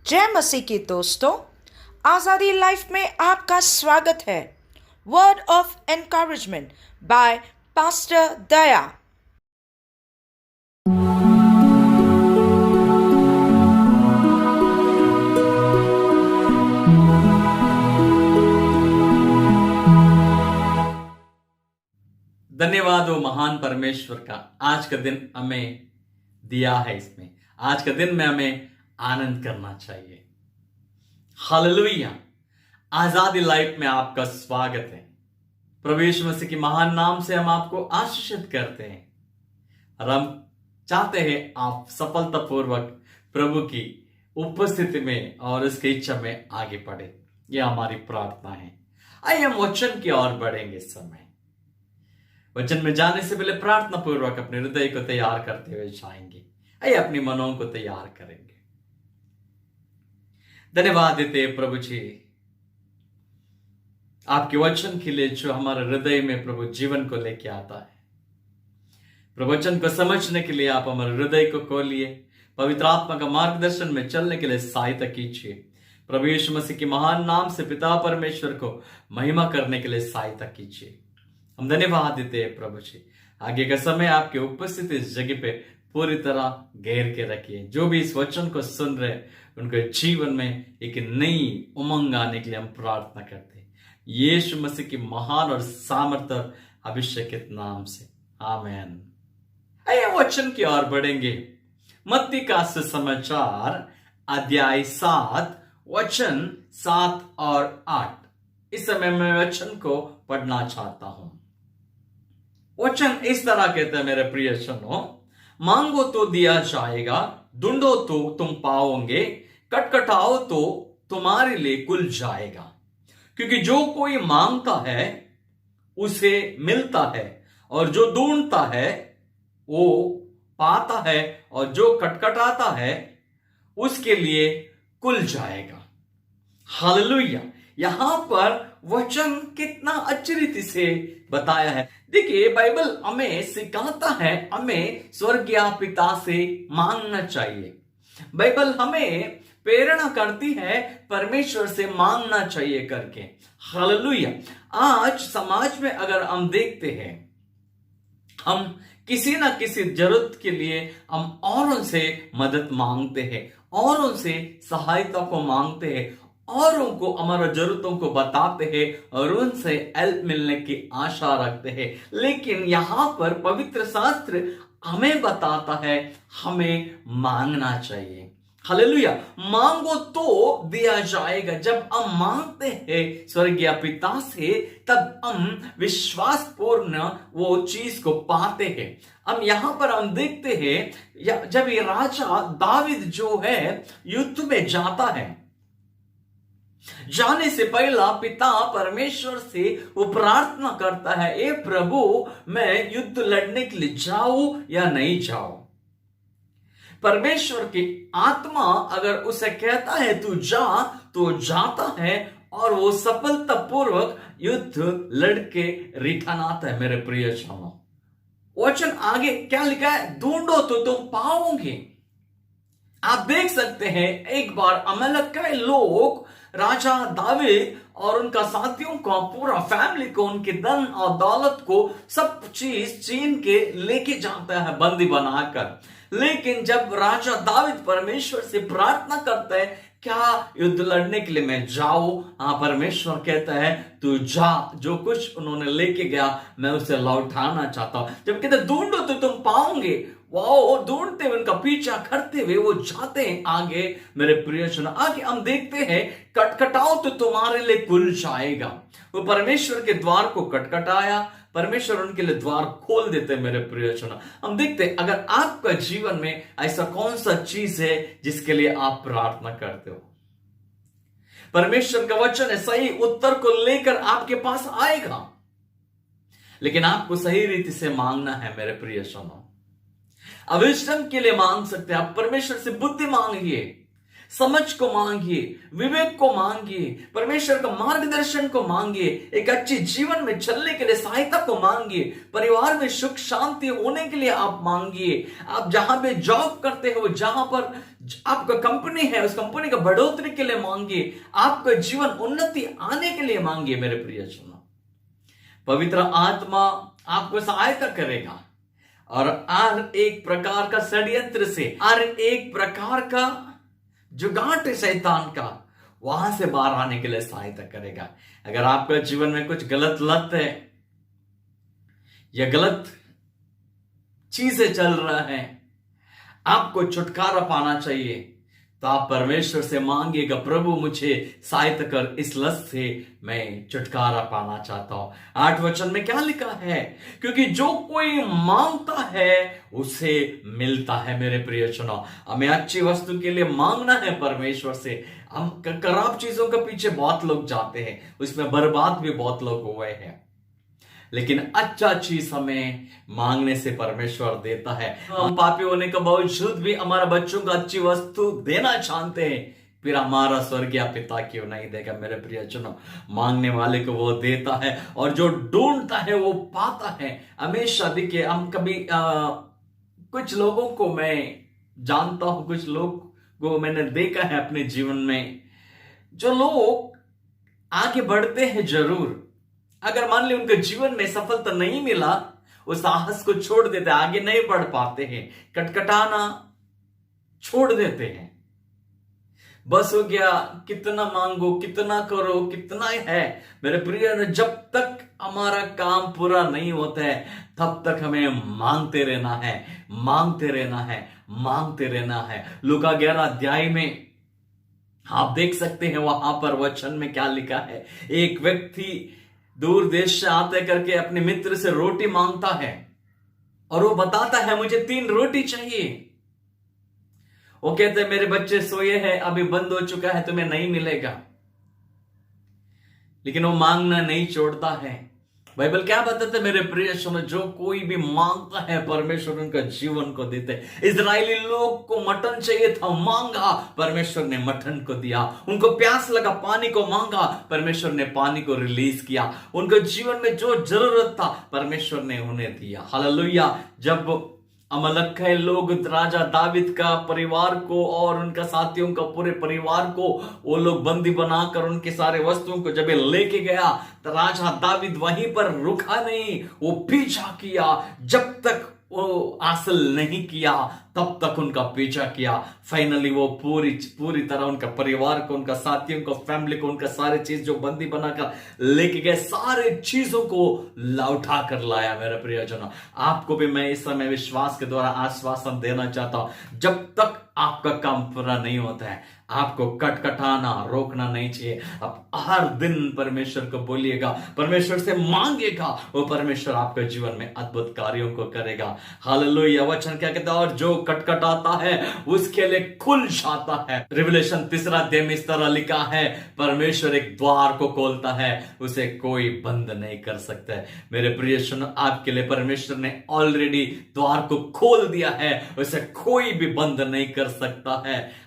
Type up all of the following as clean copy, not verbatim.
जय मसीह की दोस्तों, आज़ादी लाइफ में आपका स्वागत है। Word of encouragement by pastor Daya. धन्यवाद वो महान परमेश्वर का आज का दिन हमें दिया है। इसमें आज का दिन में हमें आनंद करना चाहिए। हालेलुया। आजादी लाइफ में आपका स्वागत है। प्रभु यीशु मसीह के महान नाम से हम आपको आशीषित करते हैं और हम चाहते हैं आप सफलतापूर्वक प्रभु की उपस्थिति में और उसकी इच्छा में आगे बढ़े। यह हमारी प्रार्थना है। आइए हम वचन की ओर बढ़ेंगे। इस समय वचन में जाने से पहले प्रार्थना पूर्वक अपने हृदय को तैयार करते हुए जाएंगे। आइए अपनी मनों को तैयार करेंगे। धन्यवाद देते प्रभु जी आपके वचन के लिए जो हमारे हृदय में प्रभु जीवन को लेके आता है। प्रवचन को समझने के लिए आप हमारे हृदय को खोलिए। पवित्र आत्मा का मार्गदर्शन में चलने के लिए सहायता कीजिए। प्रभु यीशु मसीह के महान नाम से पिता परमेश्वर को महिमा करने के लिए सहायता कीजिए। हम धन्यवाद देते हैं प्रभु जी। आगे का समय आपके उपस्थिति इस जगह पे पूरी तरह घेर के रखिए। जो भी इस वचन को सुन रहे उनके जीवन में एक नई उमंग आने के लिए हम प्रार्थना करते हैं, यीशु मसीह की महान और सामर्थ्य अभिषेकित नाम से, आमेन। आइए वचन की ओर बढ़ेंगे। मत्ती का सुसमाचार अध्याय 7 वचन 7 और 8। इस समय मैं वचन को पढ़ना चाहता हूं। वचन इस तरह कहता है, मेरे प्रिय सुनो, मांगो तो दिया जाएगा, ढूंढो तो तुम पाओगे, खटखटाओ तो तुम्हारे लिए खुल जाएगा। क्योंकि जो कोई मांगता है उसे मिलता है, और जो ढूंढता है वो पाता है, और जो खटखटाता है उसके लिए खुल जाएगा। हालेलुया। यहां पर वचन कितना अच्छी रीति से बताया है। देखिए, बाइबल हमें सिखाता है हमें स्वर्गीय पिता से मांगना चाहिए। बाइबल हमें प्रेरणा करती है परमेश्वर से मांगना चाहिए करके। हालेलुया। आज समाज में अगर हम देखते हैं, हम किसी ना किसी जरूरत के लिए हम औरों से मदद मांगते हैं, औरों से सहायता को मांगते हैं, औरों को हमारा जरूरतों को बताते हैं और उनसे हेल्प मिलने की आशा रखते हैं। लेकिन यहां पर पवित्र शास्त्र हमें बताता है हमें मांगना चाहिए। हालेलुया। मांगो तो दिया जाएगा। जब हम मांगते हैं स्वर्गीय पिता से, तब हम विश्वासपूर्ण वो चीज को पाते हैं। हम यहां पर हम देखते हैं, जब ये राजा दाविद जो है युद्ध में जाता है, जाने से पहला पिता परमेश्वर से वो प्रार्थना करता है, ए प्रभु, मैं युद्ध लड़ने के लिए जाऊं या नहीं जाऊं। परमेश्वर की आत्मा अगर उसे कहता है तू जा, तो जाता है और वो सफलतापूर्वक युद्ध लड़के रिटर्न आता है। मेरे प्रिय जनों, वचन आगे क्या लिखा है? ढूंढो तो तुम पाओगे। आप देख सकते हैं, एक बार अमलेकी लोग राजा दाविद और उनका साथियों को, पूरा फैमिली को, उनके धन और दौलत को, सब चीज छीन के लेके जाता है बंदी बनाकर। लेकिन जब राजा दाविद परमेश्वर से प्रार्थना करता है, क्या युद्ध लड़ने के लिए मैं जाऊं? हाँ, परमेश्वर कहता है तू जा, जो कुछ उन्होंने लेके गया मैं उसे लौटाना चाहता हूं। जब कहते ढूंढो तो तुम पाओगे, वो ढूंढते हुए, उनका पीछा करते हुए वो जाते हैं आगे। मेरे प्रिय सुनो, आगे हम देखते हैं, खटखटाओ तो तुम्हारे लिए खुल जाएगा। वो परमेश्वर के द्वार को खटखटाया, परमेश्वर उनके लिए द्वार खोल देते। मेरे प्रिय सुनो, हम देखते हैं, अगर आपका जीवन में ऐसा कौन सा चीज है जिसके लिए आप प्रार्थना करते हो, परमेश्वर का वचन है सही उत्तर को लेकर आपके पास आएगा। लेकिन आपको सही रीति से मांगना है। मेरे प्रिय सुनो, अविष्टम के लिए मांग सकते हैं आप, परमेश्वर से बुद्धि मांगिए, समझ को मांगिए, विवेक को मांगिए, परमेश्वर का मार्गदर्शन को मांगिए, एक अच्छे जीवन में चलने के लिए सहायता को मांगिए, परिवार में सुख शांति होने के लिए आप मांगिए। आप जहां पे जॉब करते हो, जहां पर आपका कंपनी है, उस कंपनी का बढ़ोतरी के लिए मांगिए, आपका जीवन उन्नति आने के लिए मांगिए। मेरे प्रियजनों, पवित्र आत्मा आपको सहायता करेगा और हर एक प्रकार का षड्यंत्र से, हर एक प्रकार का जुगाट है शैतान का, वहां से बाहर आने के लिए सहायता करेगा। अगर आपका जीवन में कुछ गलत लत है या गलत चीजें चल रहा है, आपको छुटकारा पाना चाहिए, तो आप परमेश्वर से मांगिएगा, प्रभु मुझे सहायता कर, इस लत से मैं छुटकारा पाना चाहता हूं। 8 वचन में क्या लिखा है? क्योंकि जो कोई मांगता है उसे मिलता है। मेरे प्रियजनों, हमें अच्छी वस्तु के लिए मांगना है परमेश्वर से। हम खराब चीजों के पीछे बहुत लोग जाते हैं, उसमें बर्बाद भी बहुत लोग हुए हैं, लेकिन अच्छा चीज हमें मांगने से परमेश्वर देता है। हम पापी होने के बावजूद भी हमारे बच्चों को अच्छी वस्तु देना चाहते हैं, फिर हमारा स्वर्गीय पिता क्यों नहीं देगा? मेरे प्रियजनों, मांगने वाले को वो देता है और जो ढूंढता है वो पाता है। हमेशा देखिए, हम कभी कुछ लोगों को मैं जानता हूं, कुछ लोग को मैंने देखा है अपने जीवन में, जो लोग आगे बढ़ते हैं जरूर, अगर मान ली उनके जीवन में सफलता नहीं मिला, उस साहस को छोड़ देते, आगे नहीं बढ़ पाते हैं, कटकटाना छोड़ देते हैं। बस हो गया, कितना मांगो, कितना करो, कितना है। मेरे प्रिय, जब तक हमारा काम पूरा नहीं होता है तब तक हमें मांगते रहना है, मांगते रहना है, मांगते रहना है। लूका 11 अध्याय में आप देख सकते हैं, वहां पर वचन में क्या लिखा है? एक व्यक्ति दूर देश से आते करके अपने मित्र से रोटी मांगता है और वो बताता है, मुझे 3 रोटी चाहिए। वो कहते हैं, मेरे बच्चे सोए हैं, अभी बंद हो चुका है, तुम्हें नहीं मिलेगा। लेकिन वो मांगना नहीं छोड़ता है। बाइबल क्या बताते मेरे प्रिय सुनो, जो कोई भी मांगता है परमेश्वर उनका जीवन को देते हैं। इजरायली लोग को मटन चाहिए था, मांगा, परमेश्वर ने मटन को दिया। उनको प्यास लगा, पानी को मांगा, परमेश्वर ने पानी को रिलीज किया। उनको जीवन में जो जरूरत था परमेश्वर ने उन्हें दिया। हालेलुया। जब अमलक्कई लोग राजा दाविद का परिवार को और उनका साथियों का पूरे परिवार को वो लोग बंदी बनाकर उनके सारे वस्तुओं को जब लेके गया, तो राजा दाविद वहीं पर रुका नहीं, वो पीछा किया। जब तक वो हासिल नहीं किया तब तक उनका पीछा किया। फाइनली वो पूरी तरह उनका परिवार को, उनका साथियों को, फैमिली को, उनका सारे चीज जो बंदी बनाकर लेके गए, सारे चीजों को लौटा कर लाया। मेरे प्रियजनों, आपको भी मैं इस समय विश्वास के द्वारा आश्वासन देना चाहता हूं, जब तक आपका काम पूरा नहीं होता है आपको कटकटाना रोकना नहीं चाहिए। अब हर दिन परमेश्वर को बोलिएगा, परमेश्वर से मांगिएगा, वो परमेश्वर आपके जीवन में अद्भुत कार्यों को करेगा। हालेलुया। वचन क्या कहता है? और जो कटकटाता है उसके लिए खुल जाता है। रिवलेशन 3 अध्याय में इस तरह लिखा है, परमेश्वर एक द्वार को खोलता है, उसे कोई बंद नहीं कर सकता है। मेरे प्रिय सुनो, आपके लिए परमेश्वर ने ऑलरेडी द्वार को खोल दिया है, उसे कोई भी बंद नहीं कर सकता है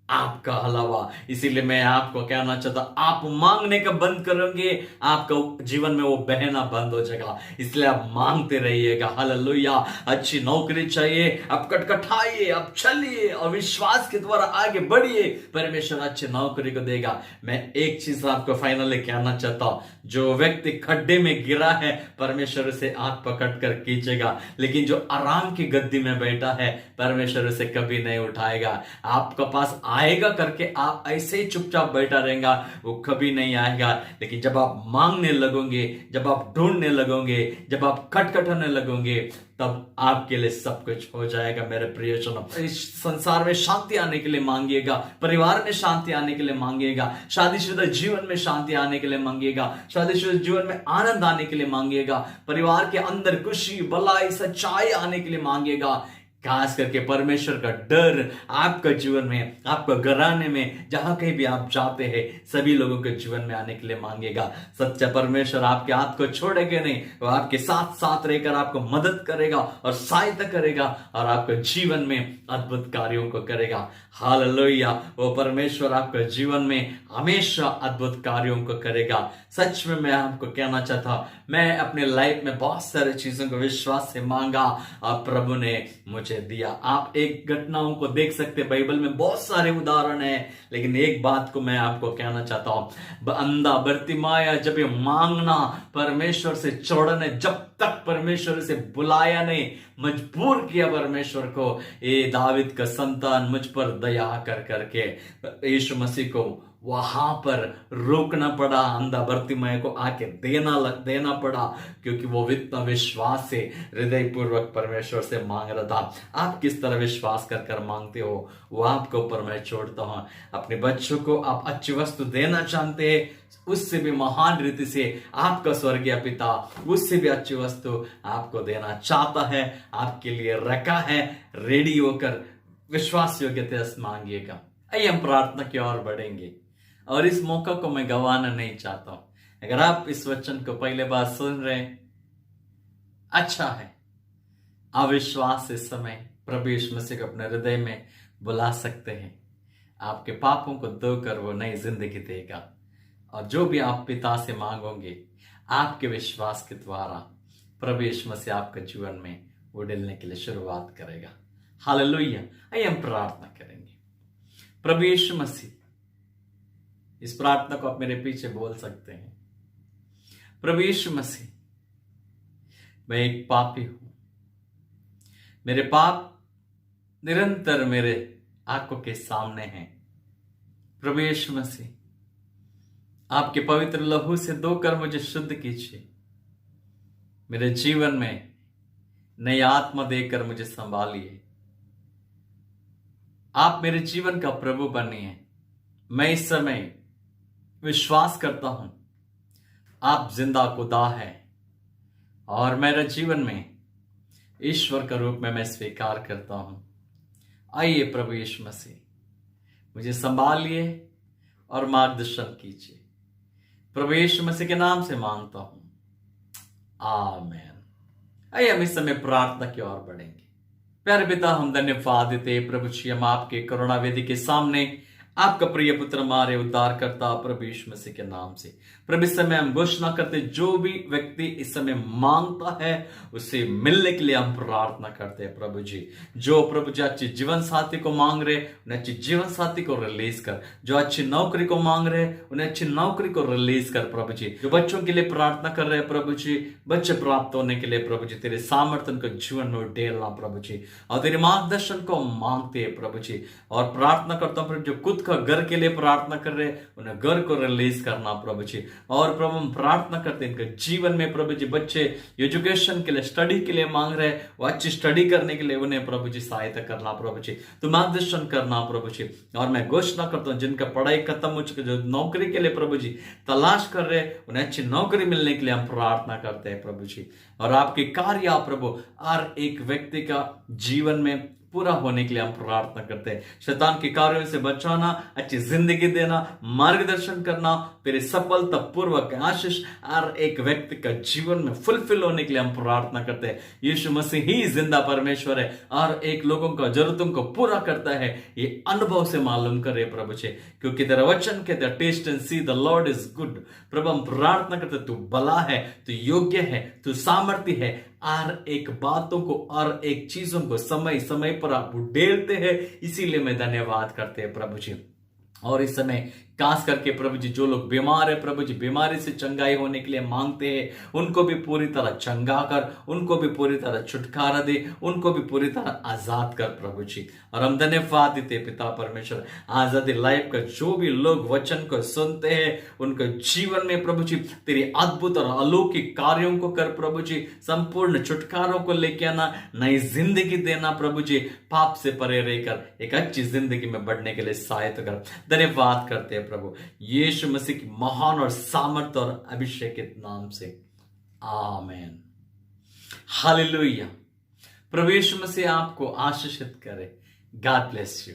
आपका अलावा। इसीलिए मैं आपको कहना चाहता, आप मांगने का बंद करोगे, आपका जीवन में वो बहना बंद हो जाएगा। इसलिए आप मांगते रहिएगा। हालेलुया। अच्छी नौकरी चाहिए, आप कटकटाइए, आप चलिए और विश्वास के द्वारा आगे बढ़िए, परमेश्वर अच्छी नौकरी को देगा। मैं एक चीज आपको फाइनली कहना चाहता हूं, जो व्यक्ति खड्डे में गिरा है परमेश्वर उसे हाथ पकड़ कर खींचेगा, लेकिन जो आराम की गद्दी में बैठा है परमेश्वर उसे कभी नहीं उठाएगा। आपके पास आएगा करके आप ऐसे ही चुपचाप बैठा रहेगा, वो कभी नहीं आएगा। लेकिन जब आप मांगने लगोगे, जब आप ढूंढने लगोगे, जब आप खटखटाने लगोगे, तब आपके लिए सब कुछ हो जाएगा। मेरे प्रियजनों, इस संसार में शांति आने के लिए मांगिएगा, परिवार में शांति आने के लिए मांगिएगा, शादीशुदा जीवन में शांति आने के लिए मांगिएगा, शादीशुदा जीवन में आनंद आने के लिए मांगिएगा, परिवार के अंदर खुशी, भलाई, सच्चाई आने के लिए मांगिएगा। खास करके परमेश्वर का डर आपका जीवन में, आपका घराने में, जहां कहीं भी आप जाते हैं, सभी लोगों के जीवन में आने के लिए मांगेगा। सच्चा परमेश्वर आपके हाथ को छोड़ेगा नहीं, वो आपके साथ साथ रहकर आपको मदद करेगा और सहायता करेगा और आपके जीवन में अद्भुत कार्यों को करेगा। हालेलुया। वो परमेश्वर आपके जीवन में हमेशा अद्भुत कार्यों को करेगा। सच में मैं आपको कहना चाहता हूं, मैं अपने लाइफ में बहुत सारी चीजों को विश्वास से मांगा और प्रभु ने मुझे दिया। आप एक घटनाओं को देख सकते, बाइबल में बहुत सारे उदाहरण हैं, लेकिन एक बात को मैं आपको कहना चाहता हूं, अंधा बर्तिमाया जब ये मांगना परमेश्वर से छोड़ने, जब तक परमेश्वर से बुलाया नहीं, मजबूर किया परमेश्वर को, ये दाविद का संतान मुझ पर दया कर करके यीशु मसीह को वहां पर रोकना पड़ा, अंधा बर्तिमाया को आके देना पड़ा, क्योंकि वो इतना विश्वास से हृदय पूर्वक परमेश्वर से मांग रहा था। आप किस तरह विश्वास कर कर मांगते हो, वो आपके ऊपर मैं छोड़ता हूं। अपने बच्चों को आप अच्छी वस्तु देना चाहते हैं, उससे भी महान रीति से आपका स्वर्गीय पिता उससे भी अच्छी वस्तु आपको देना चाहता है, आपके लिए रखा है रेडी होकर। विश्वास योग्यता से मांगिएगा। आइए हम प्रार्थना की ओर बढ़ेंगे और इस मौका को मैं गंवाना नहीं चाहता हूं। अगर आप इस वचन को पहले बार सुन रहे हैं, अच्छा है, अविश्वास इस समय प्रभु यीशु मसीह को अपने हृदय में बुला सकते हैं। आपके पापों को धोकर वो नई जिंदगी देगा और जो भी आप पिता से मांगोगे, आपके विश्वास के द्वारा प्रभु यीशु मसीह आपके जीवन में उड़ने के लिए शुरुआत करेगा। हालेलुया। आइए हम प्रार्थना करेंगे। प्रभु यीशु मसीह, इस प्रार्थना को आप मेरे पीछे बोल सकते हैं। प्रभु यीशु मसीह, मैं एक पापी हूं, मेरे पाप निरंतर मेरे आंखों के सामने हैं। प्रभु यीशु मसीह, आपके पवित्र लहू से धोकर मुझे शुद्ध कीजिए। मेरे जीवन में नई आत्मा देकर मुझे संभालिए। आप मेरे जीवन का प्रभु बनिए। मैं इस समय विश्वास करता हूं आप जिंदा खुदा है और मेरे जीवन में ईश्वर का रूप में मैं स्वीकार करता हूं। आइए प्रभु यीशु मसीह, मुझे संभालिए और मार्गदर्शन कीजिए। प्रभु यीशु मसीह के नाम से मांगता हूं, आमीन। आइए हम इस समय प्रार्थना की ओर बढ़ेंगे। प्यारे पिता, हम धन्यवाद देते प्रभु जी, हम आपके करुणा वेदी के सामने आपका प्रिय पुत्र हमारे उद्धार करता प्रभु यीशु मसीह के नाम से प्रभु इस समय हम घोषणा करते, जो भी व्यक्ति इस समय मांगता है उसे मिलने के लिए हम प्रार्थना करते हैं। प्रभु जी, जो प्रभु जी अच्छी जीवन साथी को मांग रहे, उन्हें अच्छी जीवन साथी को रिलीज कर। जो अच्छी नौकरी को मांग रहे, उन्हें अच्छी नौकरी को रिलीज कर। प्रभु जी, जो बच्चों के लिए प्रार्थना कर रहे हैं प्रभु जी, बच्चे प्राप्त होने के लिए प्रभु जी तेरे सामर्थ्य को जीवन में उडेलना प्रभु जी, और तेरे मार्गदर्शन को मांगते हैं प्रभु जी। और प्रार्थना करता हूं जो खुद का घर के लिए प्रार्थना कर रहे, उन्हें घर को रिलीज करना प्रभु जी। और प्रभु हम प्रार्थना करते हैं इनके जीवन में प्रभु जी, बच्चे एजुकेशन के लिए, स्टडी के लिए मांग रहे, वो अच्छी स्टडी करने के लिए उन्हें प्रभु जी सहायता करना प्रभु जी, तो मार्गदर्शन करना प्रभु जी। और मैं घोषणा करता हूं जिनका पढ़ाई खत्म हो चुकी, जो नौकरी के लिए प्रभु जी तलाश कर रहे, उन्हें अच्छी नौकरी मिलने के लिए हम प्रार्थना करते हैं प्रभु जी। और आपके कार्य प्रभु हर एक व्यक्ति का जीवन में पूरा होने के लिए हम प्रार्थना करते हैं। शैतान के कार्यों से बचाना, अच्छी जिंदगी देना, मार्गदर्शन करना, तेरे सफलता पूर्वक आशीष हर एक व्यक्ति का जीवन में फुलफिल होने के लिए हम प्रार्थना करते हैं। यीशु मसीह ही जिंदा परमेश्वर है और एक लोगों का जरूरतों को पूरा करता है, ये अनुभव से मालूम करे प्रभु जी, क्योंकि तेरा वचन कहते हैं taste and see the Lord is good. प्रभु हम प्रार्थना करते, तू भला है, तू योग्य है, तू सामर्थ्य है, हर एक बातों को, हर एक चीजों को समय समय पर आप उड़ेलते हैं। इसीलिए मैं धन्यवाद करते हैं प्रभु जी। और इस समय खास करके प्रभु जी जो लोग बीमार है प्रभु जी, बीमारी से चंगाई होने के लिए मांगते हैं, उनको भी पूरी तरह चंगा कर, उनको भी पूरी तरह छुटकारा दे, उनको भी पूरी तरह आजाद कर प्रभु जी। और हम धन्यवाद देते पिता परमेश्वर, आजादी लाइफ का जो भी लोग वचन को सुनते हैं, उनके जीवन में प्रभु जी तेरी अद्भुत और अलौकिक कार्यों को कर प्रभु जी, संपूर्ण छुटकारों को लेके आना, नई जिंदगी देना प्रभु जी, पाप से परे रहकर एक अच्छी जिंदगी में बढ़ने के लिए सहायता कर। धन्यवाद करते हैं प्रभु यीशु मसीह की महान और सामर्थ और अभिषेकित नाम से, आमीन। हालेलुया। प्रभु यीशु मसीह आपको आशीषित करे। God bless you.